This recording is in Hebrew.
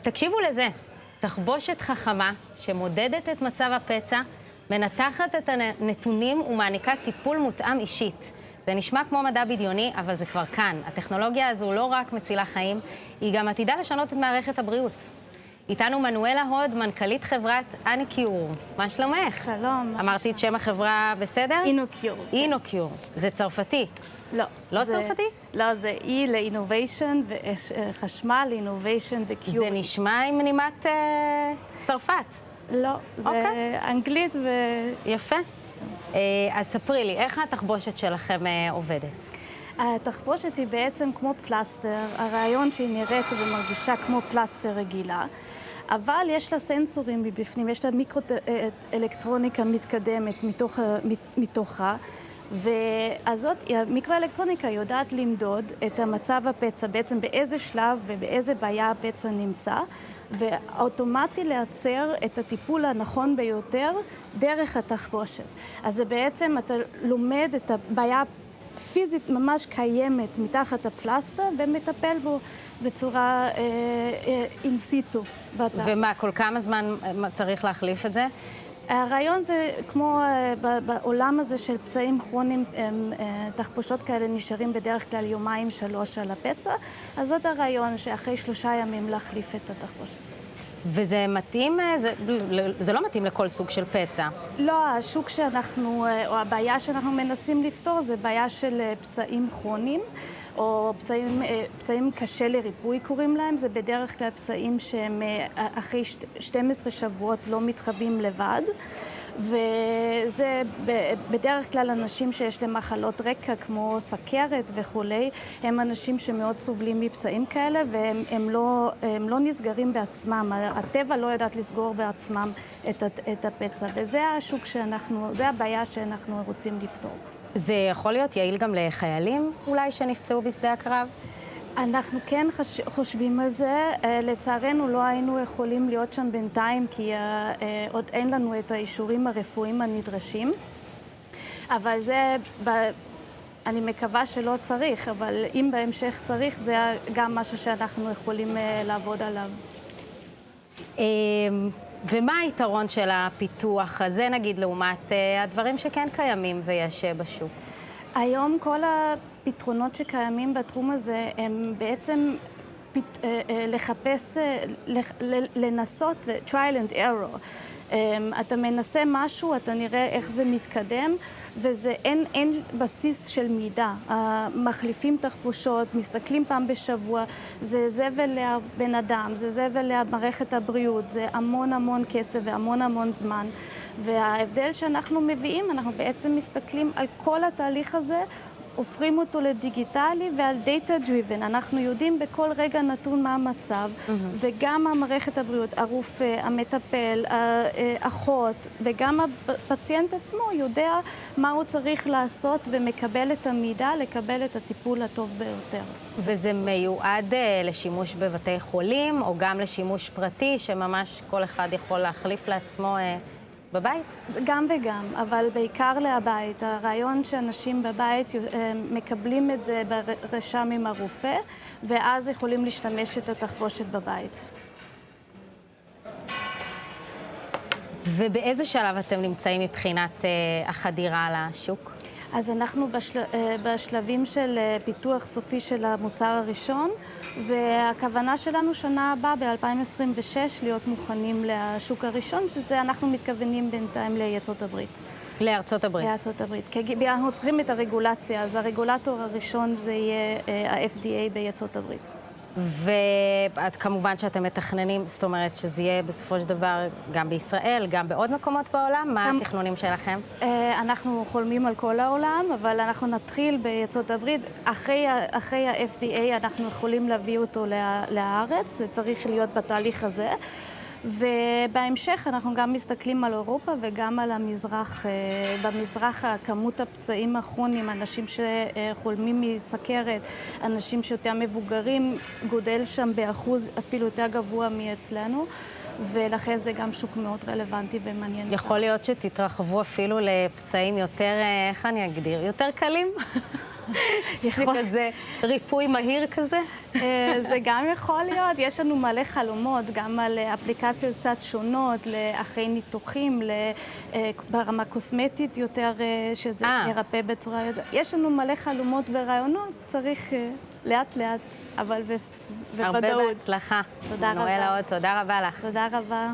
תקשיבו לזה, תחבושת חכמה שמודדת את מצב הפצע, מנתחת את הנתונים ומעניקה טיפול מותאם אישית. זה נשמע כמו מדע בדיוני, אבל זה כבר כאן. הטכנולוגיה הזו לא רק מצילה חיים, היא גם עתידה לשנות את מערכת הבריאות. איתנו מנואלה הוד, מנכ"לית חברת אינוקיור. מה שלומך? שלום. אמרתי את שם החברה בסדר? אינוקיור. אינוקיור. זה צרפתי. לא. לא צרפתי? לא, זה אי לאינוביישן, חשמל, אינוביישן וקיור. זה נשמע עם נימת צרפת. לא, זה אנגלית ו... יפה. אז ספרי לי, איך התחבושת שלכם עובדת? התחבושת היא בעצם כמו פלסטר, הרעיון שהיא נראית ומרגישה כמו פלסטר רגילה, אבל יש לה סנסורים מבפנים, יש לה מיקרו-אלקטרוניקה מתקדמת מתוכה, והזאת, המיקרו-אלקטרוניקה יודעת למדוד את המצב הפצע, בעצם באיזה שלב ובאיזה בעיה הפצע נמצא, ואוטומטי לייצר את הטיפול הנכון ביותר דרך התחבושת. אז זה בעצם, אתה לומד את הבעיה פיזית ממש קיימת מתחת הפלסטר ומטפל בו בצורה אינסיטו. ומה, כל כמה זמן צריך להחליף את זה? הרעיון זה כמו בעולם הזה של פצעים כרוניים, תחבושות כאלה נשארים בדרך כלל 2-3 על הפצע, אז זאת הרעיון שאחרי 3 ימים להחליף את התחבושת. וזה מתאים, זה לא מתאים לכל סוג של פצע. לא, השוק שאנחנו, או הבעיה שאנחנו מנסים לפתור זה בעיה של פצעים כרוניים, או פצעים קשה לריפוי קוראים להם, זה בדרך כלל פצעים שהם אחרי 12 שבועות לא מתחבאים לבד, וזה בדרך כלל אנשים שיש להם מחלות רקע כמו סכרת וכולי, הם אנשים שמאוד סובלים מפצעים כאלה והם לא נסגרים בעצמם, הטבע לא יודעת לסגור בעצמם את הפצע, וזה השוק שאנחנו, זה הבעיה שאנחנו רוצים לפתור. זה יכול להיות יעיל גם לחיילים אולי שנפצעו בשדה הקרב? אנחנו כן חושבים על זה, לצערנו לא היינו יכולים להיות שם בינתיים כי עוד אין לנו את האישורים הרפואיים הנדרשים, אבל זה, אני מקווה שלא צריך, אבל אם בהמשך צריך זה גם משהו שאנחנו יכולים לעבוד עליו. ומה היתרון של הפיתוח הזה נגיד לעומת הדברים שכן קיימים ויש בשוק? היום כל הפתרונות שקיימים בתחום הזה הם בעצם לחפש, לנסות, trial and error. אתה מנסה משהו, אתה נראה איך זה מתקדם, וזה אין בסיס של מידע. מחליפים תחבושות, מסתכלים פעם בשבוע, זה זבל לבן אדם, זה זבל למערכת הבריאות, זה המון כסף והמון זמן. וההבדל שאנחנו מביאים, אנחנו בעצם מסתכלים על כל התהליך הזה, הופכים אותו לדיגיטלי ועל data driven. אנחנו יודעים בכל רגע נתון מה המצב, וגם המערכת הבריאות, הרופא, המטפל, האחות, וגם הפציינט עצמו יודע מה הוא צריך לעשות ומקבל את המידע, לקבל את הטיפול הטוב ביותר. וזה מיועד לשימוש בבתי חולים, או גם לשימוש פרטי, שממש כל אחד יכול להחליף לעצמו בבית? גם וגם, אבל בעיקר לבית. הרעיון שאנשים בבית מקבלים את זה ברשם עם הרופא, ואז יכולים להשתמש את התחבושת בבית. ובאיזה שלב אתם נמצאים מבחינת החדירה לשוק? אז אנחנו בשלבים של פיתוח סופי של המוצר הראשון, והכוונה שלנו שנה הבאה, ב-2026, להיות מוכנים לשוק הראשון, שזה אנחנו מתכוונים בינתיים לארצות הברית. לארצות הברית. לארצות הברית. כי אנחנו צריכים את הרגולציה, אז הרגולטור הראשון זה יהיה ה-FDA בארצות הברית. וכמובן שאתם מתכננים, זאת אומרת שזה יהיה בסופו של דבר גם בישראל, גם בעוד מקומות בעולם, מה התכנונים שלכם? אנחנו חולמים על כל העולם, אבל אנחנו נתחיל בארצות הברית. אחרי ה-FDA אנחנו יכולים להביא אותו לארץ, זה צריך להיות בתהליך הזה. ובהמשך אנחנו גם מסתכלים על אירופה וגם על המזרח. במזרח כמות הפצעים הכרוניים, אנשים שחולמים מסכרת, אנשים שיותר מבוגרים, גודל שם באחוז אפילו יותר גבוה מאצלנו, ולכן זה גם שוק מאוד רלוונטי ומעניין. יכול להיות שתתרחבו אפילו לפצעים יותר, איך אני אגדיר, יותר קלים? זה כזה ריפוי מהיר כזה? זה גם יכול להיות. יש לנו מלא חלומות, גם על אפליקציות קצת שונות, אחרי ניתוחים, ברמה קוסמטית יותר, שזה ירפא בצורה יותר. יש לנו מלא חלומות ורעיונות, צריך לאט-לאט, אבל בוודאות. הרבה בהצלחה. תודה רבה. מנואלה עוד, תודה רבה לך. תודה רבה.